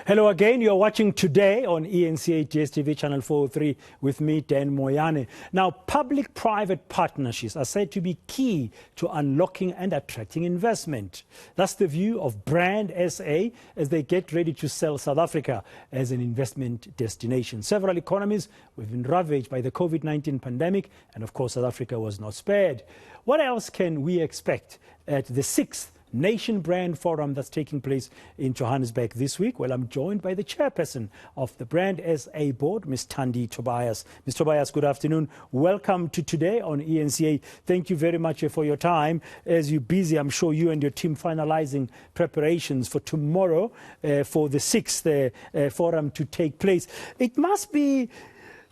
Hello again. You're watching Today on eNCA DSTV channel 403 with me, Dan Moyane. Now, public-private partnerships are said to be key to unlocking and attracting investment. That's the view of Brand SA as they get ready to sell South Africa as an investment destination. Several economies have been ravaged by the COVID-19 pandemic, and of course, South Africa was not spared. What else can we expect at the 6th Nation Brand Forum that's taking place in Johannesburg this week? Well, I'm joined by the chairperson of the Brand SA board, Ms. Thandi Tobias. Ms. Tobias, good afternoon. Welcome to Today on eNCA. Thank you very much for your time. As you're busy, I'm sure you and your team finalizing preparations for tomorrow for the 6th forum to take place. It must be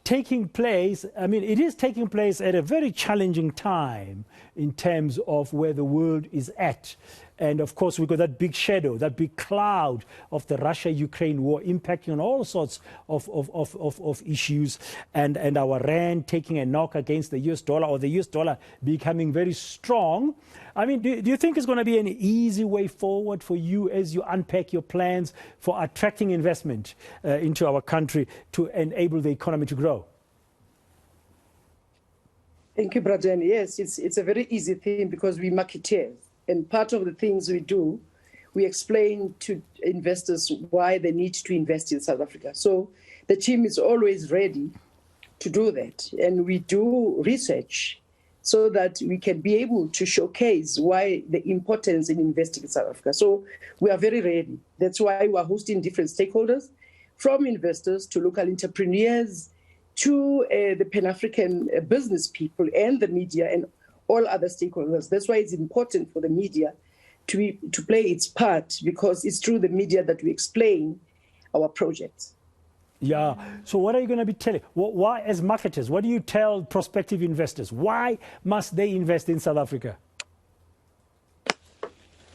taking place, it is taking place at a very challenging time in terms of where the world is at. And of course, we've got that big shadow, that big cloud of the Russia-Ukraine war impacting on all sorts of issues, and our rand taking a knock against the US dollar, or the US dollar becoming very strong. Do you think it's going to be an easy way forward for you as you unpack your plans for attracting investment into our country to enable the economy to grow? Thank you, Braden. Yes, it's a very easy thing because we marketeers. And part of the things we do, we explain to investors why they need to invest in South Africa. So the team is always ready to do that. And we do research so that we can be able to showcase why the importance in investing in South Africa. So we are very ready. That's why we are hosting different stakeholders, from investors to local entrepreneurs to the Pan-African business people and the media and all other stakeholders. That's why it's important for the media to play its part, because it's through the media that we explain our projects. Yeah. So what are you going to be telling? Why, as marketers, what do you tell prospective investors? Why must they invest in South Africa?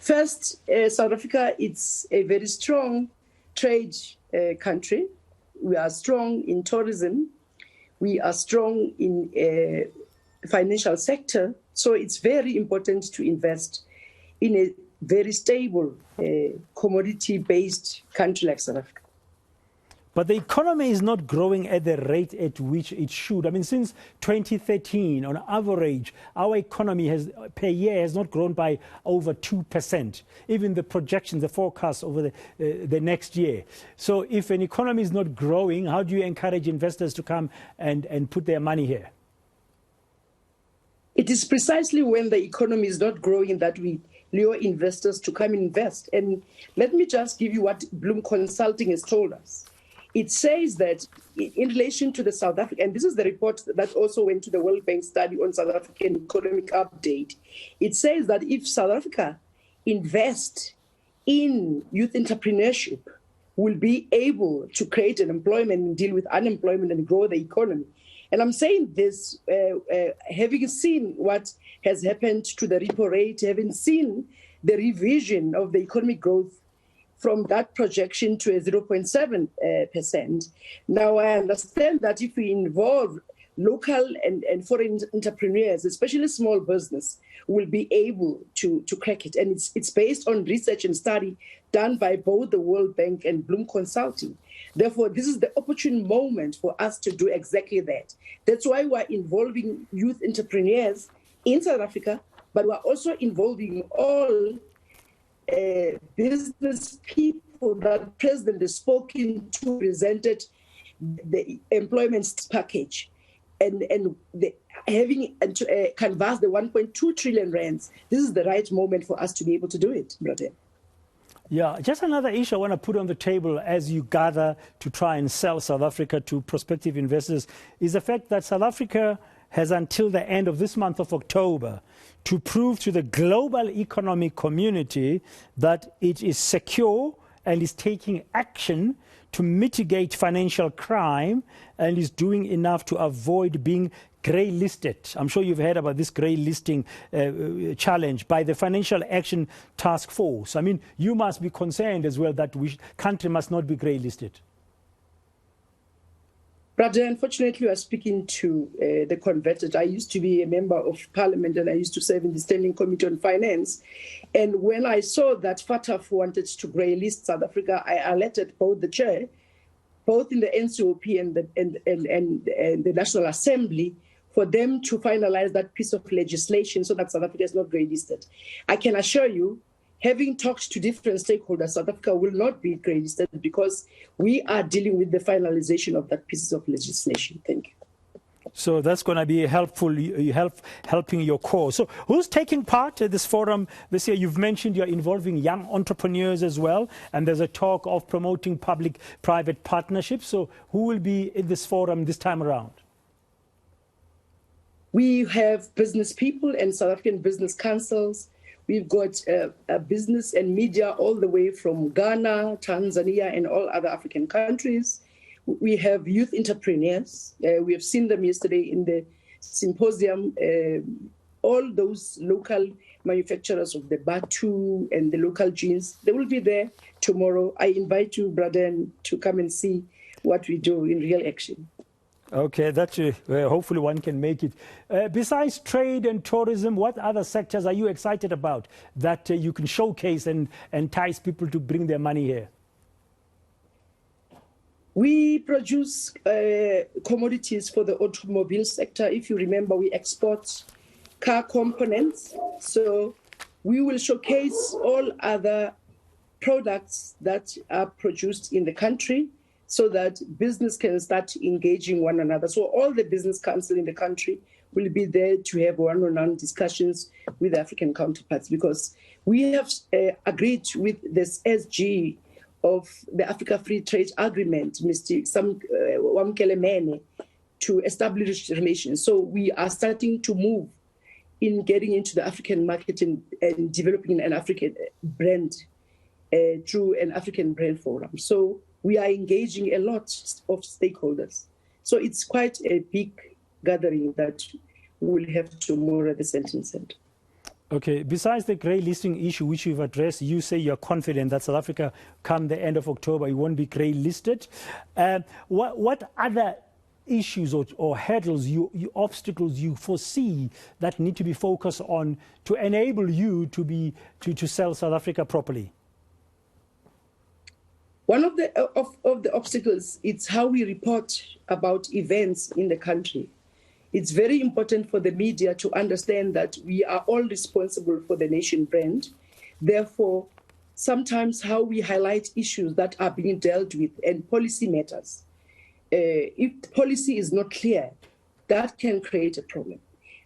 First, South Africa, it's a very strong trade country. We are strong in tourism. We are strong in financial sector. So it's very important to invest in a very stable commodity-based country like South Africa. But the economy is not growing at the rate at which it should. Since 2013, on average, our economy per year has not grown by over 2%. Even the projections, the forecasts over the next year. So if an economy is not growing, how do you encourage investors to come and put their money here? It is precisely when the economy is not growing that we lure investors to come invest. And let me just give you what Bloom Consulting has told us. It says that in relation to the South Africa, and this is the report that also went to the World Bank study on South African economic update, it says that if South Africa invests in youth entrepreneurship, will be able to create an employment and deal with unemployment and grow the economy. And I'm saying this, having seen what has happened to the repo rate, having seen the revision of the economic growth from that projection to a 0.7%. Now, I understand that if we involve local and foreign entrepreneurs, especially small business, will be able to crack it. And it's based on research and study done by both the World Bank and Bloom Consulting. Therefore, this is the opportune moment for us to do exactly that. That's why we're involving youth entrepreneurs in South Africa, but we're also involving all business people that the president has spoken to, presented the employment package, and having canvassed the 1.2 trillion rands. This is the right moment for us to be able to do it, brother. Yeah, just another issue I want to put on the table as you gather to try and sell South Africa to prospective investors is the fact that South Africa has until the end of this month of October to prove to the global economic community that it is secure and is taking action to mitigate financial crime and is doing enough to avoid being grey-listed. I'm sure you've heard about this grey-listing challenge by the Financial Action Task Force. You must be concerned as well that country must not be grey-listed. Brother, unfortunately, you are speaking to the converted. I used to be a member of parliament and I used to serve in the Standing Committee on Finance. And when I saw that FATF wanted to grey-list South Africa, I alerted both the chair, both in the NCOP and the National Assembly, for them to finalize that piece of legislation so that South Africa is not grey-listed. I can assure you, having talked to different stakeholders, South Africa will not be grey-listed because we are dealing with the finalization of that piece of legislation. Thank you. So that's going to be helpful, helping your cause. So who's taking part at this forum this year? You've mentioned you're involving young entrepreneurs as well, and there's a talk of promoting public-private partnerships. So who will be in this forum this time around? We have business people and South African business councils. We've got business and media all the way from Ghana, Tanzania, and all other African countries. We have youth entrepreneurs. We have seen them yesterday in the symposium. All those local manufacturers of the Batu and the local jeans, they will be there tomorrow. I invite you, brother, to come and see what we do in real action. Okay, that's hopefully one can make it. Besides trade and tourism, what other sectors are you excited about that you can showcase and entice people to bring their money here? We produce commodities for the automobile sector. If you remember, we export car components. So we will showcase all other products that are produced in the country so that business can start engaging one another. So all the business council in the country will be there to have one-on-one discussions with African counterparts, because we have agreed with this SG of the Africa Free Trade Agreement, Mr. Wamkelemene, to establish relations. So we are starting to move in getting into the African market and developing an African brand through an African brand forum. So we are engaging a lot of stakeholders. So it's quite a big gathering that we'll have tomorrow at the Sentin Center. Okay, besides the grey listing issue which you've addressed, you say you're confident that South Africa, come the end of October, it won't be grey listed. What other issues or hurdles, obstacles you foresee that need to be focused on to enable you to sell South Africa properly? One of the obstacles, it's how we report about events in the country. It's very important for the media to understand that we are all responsible for the nation brand. Therefore, sometimes how we highlight issues that are being dealt with and policy matters. If policy is not clear, that can create a problem.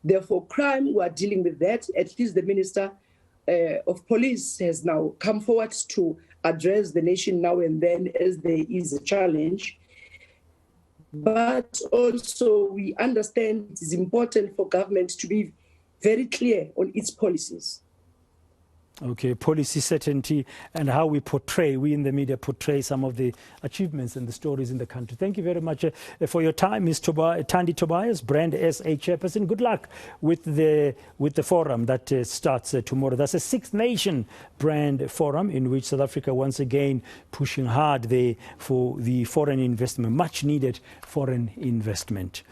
Therefore, crime, we are dealing with that. At least the Minister of Police has now come forward to address the nation now and then as there is a challenge. But also we understand it is important for government to be very clear on its policies. Okay, policy certainty and how we in the media portray some of the achievements and the stories in the country. Thank you very much for your time, Ms. Thandi Tobias, Brand SA Chairperson. Good luck with the forum that starts tomorrow. That's a Six Nation Brand Forum in which South Africa once again pushing hard there for the foreign investment, much needed foreign investment.